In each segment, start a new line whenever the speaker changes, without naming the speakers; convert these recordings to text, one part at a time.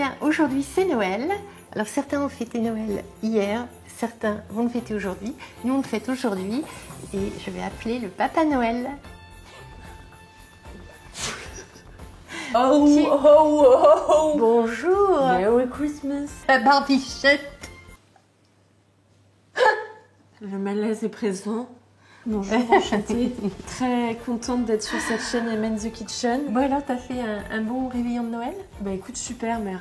bien, aujourd'hui c'est Noël. Alors certains ont fêté Noël hier, certains vont le fêter aujourd'hui. Nous on le fête aujourd'hui et je vais appeler le Papa Noël.
Oh, oh, oh, oh.
Bonjour.
Merry Christmas.
La barbichette.
Le malaise est présent. Bonjour, enchantée. Très contente d'être sur cette chaîne Amen the Kitchen.
Bon alors, t'as fait un bon réveillon de Noël?
Bah écoute, super mère.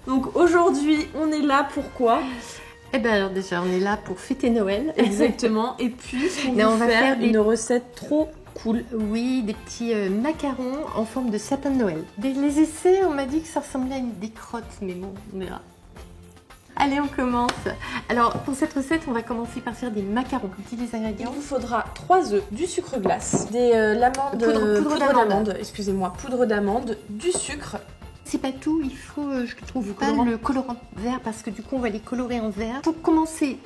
Donc aujourd'hui, on est là pourquoi?
Eh ben alors déjà, on est là pour fêter Noël.
Exactement. Et puis,
on va faire
une recette trop cool.
Oui, des petits macarons en forme de sapin de Noël. Dès les essais, on m'a dit que ça ressemblait à des crottes, mais bon, on verra. Allez, on commence. Alors, pour cette recette, on va commencer par faire des macarons. Dis les
Il
ingrédients.
vous faudra 3 œufs, du sucre glace, des poudre d'amande, excusez-moi, poudre d'amande, du sucre.
C'est pas tout, il faut, je trouve, pas
colorant.
le colorant vert parce que du coup, on va les colorer en vert. Pour commencer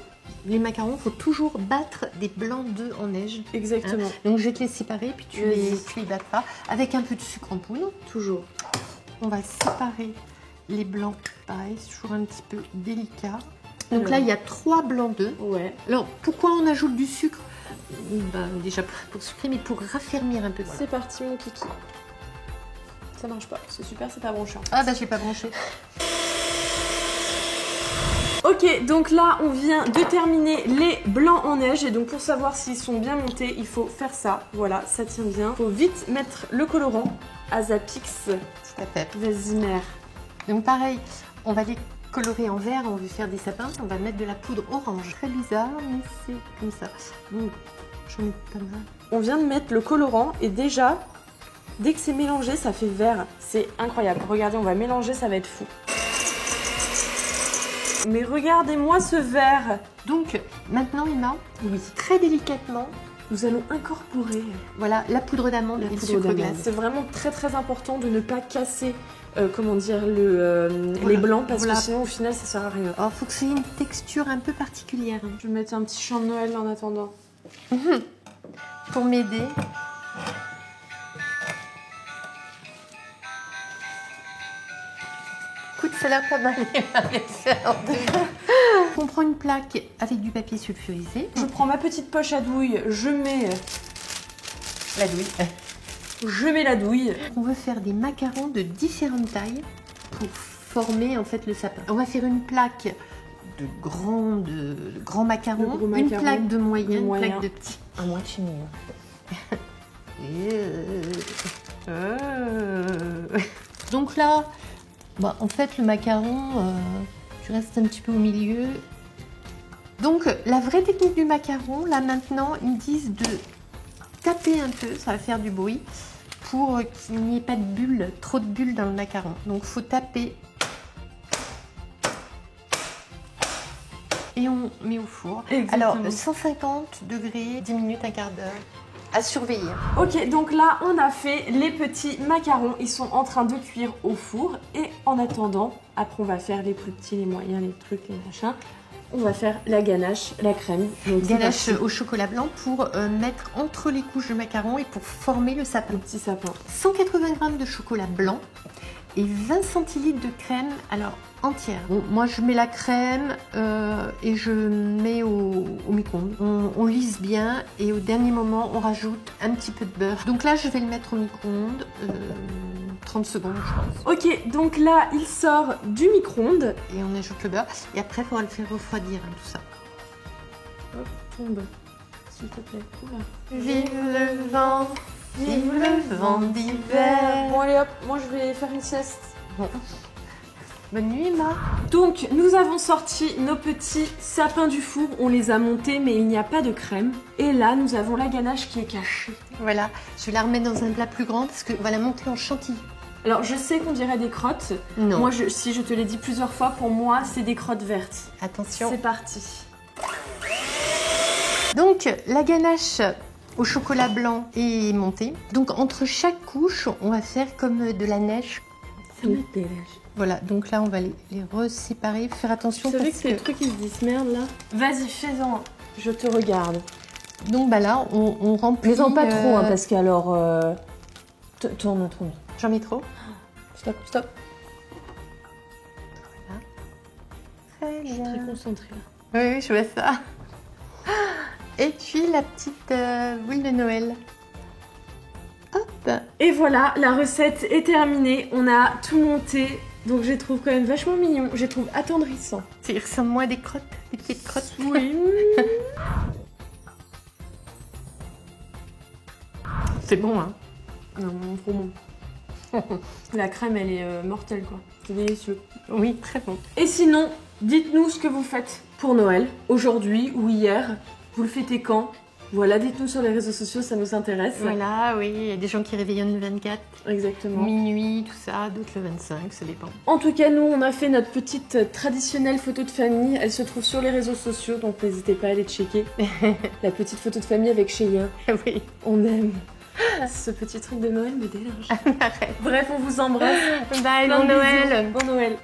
les macarons, il faut toujours battre des blancs d'œufs en neige.
Exactement.
Hein. Donc, je vais te les séparer, puis tu les battras avec un peu de sucre en poudre.
Toujours.
On va séparer les blancs, pareil, c'est toujours un petit peu délicat. Donc là, il y a 3 blancs d'œufs.
Ouais.
Alors, pourquoi on ajoute du sucre? Déjà pour sucrer, mais pour raffermir un peu.
C'est parti mon kiki. Ça marche pas, c'est super, c'est pas branché.
Ah bah, j'ai pas branché.
Ok, donc là, on vient de terminer les blancs en neige. Et donc, pour savoir s'ils sont bien montés, il faut faire ça. Voilà, ça tient bien. Il faut vite mettre le colorant. Azapix.
Tout à fait.
Vas-y, mère.
Donc pareil, on va les colorer en vert, on veut faire des sapins, on va mettre de la poudre orange. Très bizarre, mais c'est comme ça. Donc, j'en mets pas mal.
On vient de mettre le colorant et déjà, dès que c'est mélangé, ça fait vert. C'est incroyable. Regardez, on va mélanger, ça va être fou. Mais regardez-moi ce vert.
Donc, maintenant, Emma, très délicatement,
nous allons incorporer
voilà, la poudre d'amande et le sucre glace.
C'est vraiment très très important de ne pas casser comment dire, les blancs parce que sinon au final ça sert à rien.
Alors, faut que c'est une texture un peu particulière.
Je vais mettre un petit chant de Noël en attendant.
Pour m'aider. Écoute, ça a l'air pas mal. On prend une plaque avec du papier sulfurisé.
Je prends ma petite poche à douille, je mets
la douille.
Je mets la douille.
On veut faire des macarons de différentes tailles pour former en fait le sapin. On va faire une plaque de grands macarons, une plaque de moyen, une plaque de petits.
À moitié
Donc là, bah, en fait le macaron, tu restes un petit peu au milieu. Donc la vraie technique du macaron, là maintenant, ils me disent de taper un peu, ça va faire du bruit, pour qu'il n'y ait pas de bulles, trop de bulles dans le macaron. Donc il faut taper. Et on met au four.
Exactement.
Alors 150 degrés, 10 minutes, un quart d'heure. À surveiller.
Ok, donc là on a fait les petits macarons, ils sont en train de cuire au four. Et en attendant, après on va faire les plus petits, les moyens, les trucs, les machins. On va faire la ganache, la crème. Donc,
ganache au chocolat blanc pour mettre entre les couches de macarons et pour former le sapin.
Le petit sapin.
180 g de chocolat blanc et 20 centilitres de crème, alors entière. Bon, moi je mets la crème et je mets au micro-ondes. On lisse bien et au dernier moment on rajoute un petit peu de beurre. Donc là je vais le mettre au micro-ondes, 30 secondes je pense.
Ok, donc là il sort du micro-ondes.
Et on ajoute le beurre et après il faudra le faire refroidir tout ça.
Hop, tombe, s'il te plaît. Oula.
Vive le vent, vive le vent d'hiver.
Bon allez hop, moi je vais faire une sieste.
Bon. Bonne nuit, Emma.
Donc, nous avons sorti nos petits sapins du four. On les a montés, mais il n'y a pas de crème. Et là, nous avons la ganache qui est cachée.
Voilà, je vais la remettre dans un plat plus grand parce qu'on va la monter en chantilly.
Alors, je sais qu'on dirait des crottes.
Non.
Moi, si je te l'ai dit plusieurs fois, pour moi, c'est des crottes vertes.
Attention.
C'est parti.
Donc, la ganache au chocolat blanc est montée. Donc, entre chaque couche, on va faire comme de la neige.
Ça me dérange.
Voilà, donc là on va les reséparer. Faire attention.
Vous savez
parce
que c'est le truc qui se disent merde là. Vas-y, fais-en. Je te regarde.
Donc bah là on remplit.
Fais-en pas trop hein, parce qu'alors. T'en as trop mis.
J'en mets trop.
Stop, stop. Je suis très concentrée là.
Oui, oui, je vois ça. Et puis la petite boule de Noël. Hop.
Et voilà, la recette est terminée. On a tout monté. Donc je les trouve quand même vachement mignons. Je les trouve attendrissants.
Ça ressemble moins à des crottes, des petites crottes.
Oui.
C'est bon, hein.
Non, trop bon. La crème, elle est mortelle, quoi. C'est délicieux.
Oui, très bon.
Et sinon, dites-nous ce que vous faites pour Noël, aujourd'hui ou hier. Vous le fêtez quand? Voilà, dites-nous sur les réseaux sociaux, ça nous intéresse.
Voilà, oui, il y a des gens qui réveillonnent le 24,
Exactement.
minuit, tout ça, d'autres le 25, ça dépend.
En tout cas, nous, on a fait notre petite traditionnelle photo de famille. Elle se trouve sur les réseaux sociaux, donc n'hésitez pas à aller checker. La petite photo de famille avec Cheyenne.
Oui.
On aime. Ce petit truc de Noël me dérange.
Arrête.
Bref, on vous embrasse.
Bye,
Plein
bon
de bisous.
Noël.
Bon Noël.